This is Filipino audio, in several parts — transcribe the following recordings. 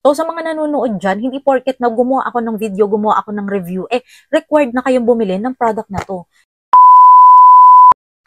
So sa mga nanonood dyan, hindi porket na gumawa ako ng video, gumawa ako ng review, required na kayong bumili ng product na to.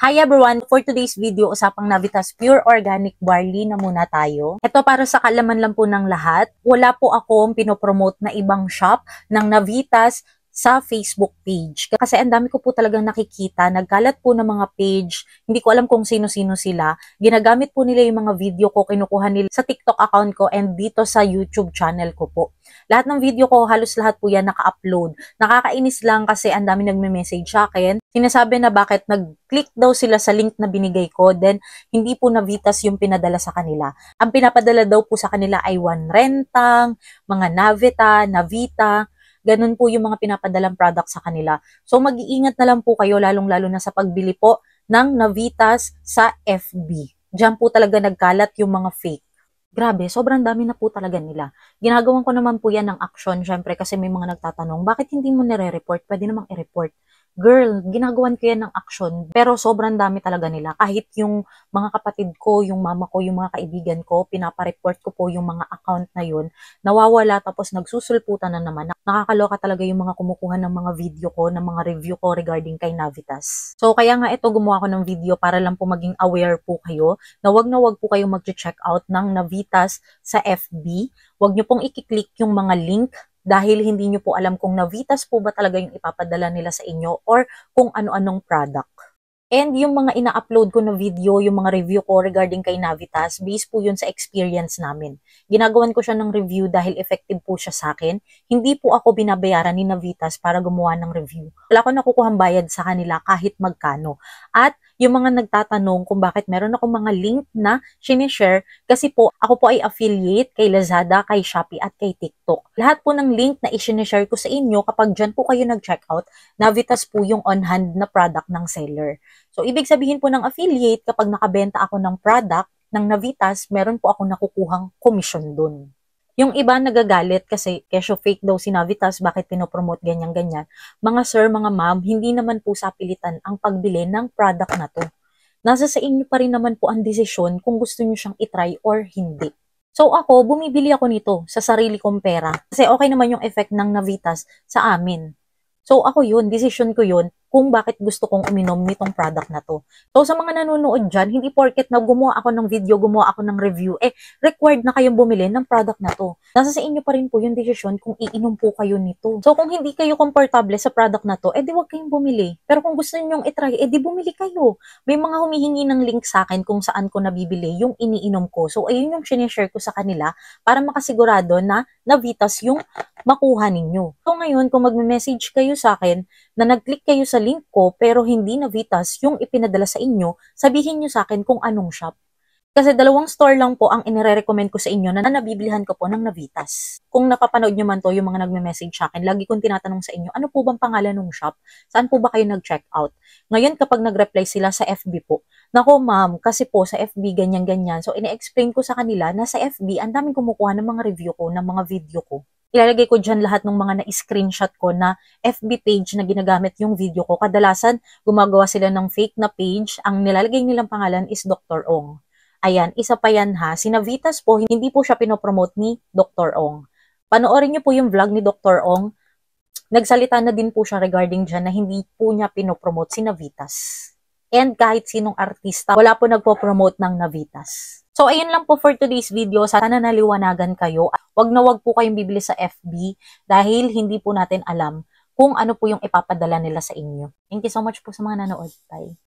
Hi everyone! For today's video, usapang Navitas Pure Organic Barley na muna tayo. Ito para sa kaalaman lang po ng lahat. Wala po akong pinopromote na ibang shop ng Navitas sa Facebook page. Kasi ang dami ko po talagang nakikita, nagkalat po ng mga page, hindi ko alam kung sino-sino sila. Ginagamit po nila yung mga video ko, kinukuha nila sa TikTok account ko and dito sa YouTube channel ko po. Lahat ng video ko, halos lahat po yan naka-upload. Nakakainis lang kasi ang dami nagme-message sa akin. Sinasabi na bakit nag-click daw sila sa link na binigay ko, then hindi po Navitas yung pinadala sa kanila. Ang pinapadala daw po sa kanila ay One Rentang, mga Navita, Navita, ganun po yung mga pinapadalang product sa kanila. So mag-iingat na lang po kayo lalong-lalo na sa pagbili po ng Navitas sa FB. Diyan po talaga nagkalat yung mga fake. Grabe, sobrang dami na po talaga nila. Ginagawan ko naman po yan ng action, syempre kasi may mga nagtatanong, bakit hindi mo nire-report? Pwede namang i-report. Girl, ginagawan ko yan ng action, pero sobrang dami talaga nila. Kahit yung mga kapatid ko, yung mama ko, yung mga kaibigan ko, pinapa-report ko po yung mga account na yun, nawawala tapos nagsusulputan na naman. Nakakaloka talaga yung mga kumukuha ng mga video ko, ng mga review ko regarding kay Navitas. So kaya nga ito, gumawa ko ng video para lang po maging aware po kayo na wag po kayong mag-check out ng Navitas sa FB. Wag nyo pong i-click yung mga link dahil hindi nyo po alam kung Navitas po ba talaga yung ipapadala nila sa inyo or kung ano-anong product. And yung mga ina-upload ko na video, yung mga review ko regarding kay Navitas, based po yun sa experience namin. Ginagawan ko siya ng review dahil effective po siya sa akin. Hindi po ako binabayaran ni Navitas para gumawa ng review. Wala ko nakukuhang bayad sa kanila kahit magkano. At yung mga nagtatanong kung bakit meron akong mga link na sinishare, kasi po ako po ay affiliate kay Lazada, kay Shopee at kay TikTok. Lahat po ng link na i-sinishare ko sa inyo, kapag dyan po kayo nag-check out, Navitas po yung on-hand na product ng seller. So, ibig sabihin po ng affiliate, kapag nakabenta ako ng product ng Navitas, meron po ako nakukuhang commission dun. Yung iba nagagalit kasi kesyo fake daw si Navitas, bakit pinopromote ganyan-ganyan. Mga sir, mga ma'am, hindi naman po sa pilitan ang pagbili ng product na to. Nasa sa inyo pa rin naman po ang desisyon kung gusto nyo siyang itry or hindi. So ako, bumibili ako nito sa sarili kong pera. Kasi okay naman yung effect ng Navitas sa amin. So ako yun, decision ko yun kung bakit gusto kong uminom nitong product na to. So sa mga nanonood dyan, hindi porket na gumawa ako ng video, gumawa ako ng review, required na kayong bumili ng product na to. Nasa sa inyo pa rin po yung decision kung iinom po kayo nito. So kung hindi kayo komportable sa product na to, di wag kayong bumili. Pero kung gusto niyo i-try, di bumili kayo. May mga humihingi ng link sa akin kung saan ko nabibili yung iniinom ko. So ayun yung sinishare ko sa kanila para makasigurado na Navitas yung makuha ninyo. So ngayon, kung magme-message kayo sa akin na nag-click kayo sa link ko pero hindi Navitas yung ipinadala sa inyo, sabihin nyo sa akin kung anong shop. Kasi dalawang store lang po ang inire-recommend ko sa inyo na nabibilihan ko po ng Navitas. Kung napapanood nyo man to, yung mga nagme-message sa akin, lagi kong tinatanong sa inyo, ano po bang pangalan ng shop? Saan po ba kayo nag-check out? Ngayon, kapag nag-reply sila sa FB po, nako ma'am, kasi po sa FB ganyan-ganyan. So, ine-explain ko sa kanila na sa FB, ang daming kumukuha ng mga review ko, ng mga video ko. Ilalagay ko dyan lahat ng mga na-screenshot ko na FB page na ginagamit yung video ko. Kadalasan, gumagawa sila ng fake na page. Ang nilalagay nilang pangalan is Dr. Ong. Ayan, isa pa yan ha. Si Navitas po, hindi po siya pinopromote ni Dr. Ong. Panoorin niyo po yung vlog ni Dr. Ong. Nagsalita na din po siya regarding dyan na hindi po niya pinopromote si Navitas. And kahit sinong artista, wala po nagpo-promote ng Navitas. So, ayun lang po for today's video. Sana naliwanagan kayo. Wag na wag po kayong bibili sa FB dahil hindi po natin alam kung ano po yung ipapadala nila sa inyo. Thank you so much po sa mga nanood. Bye!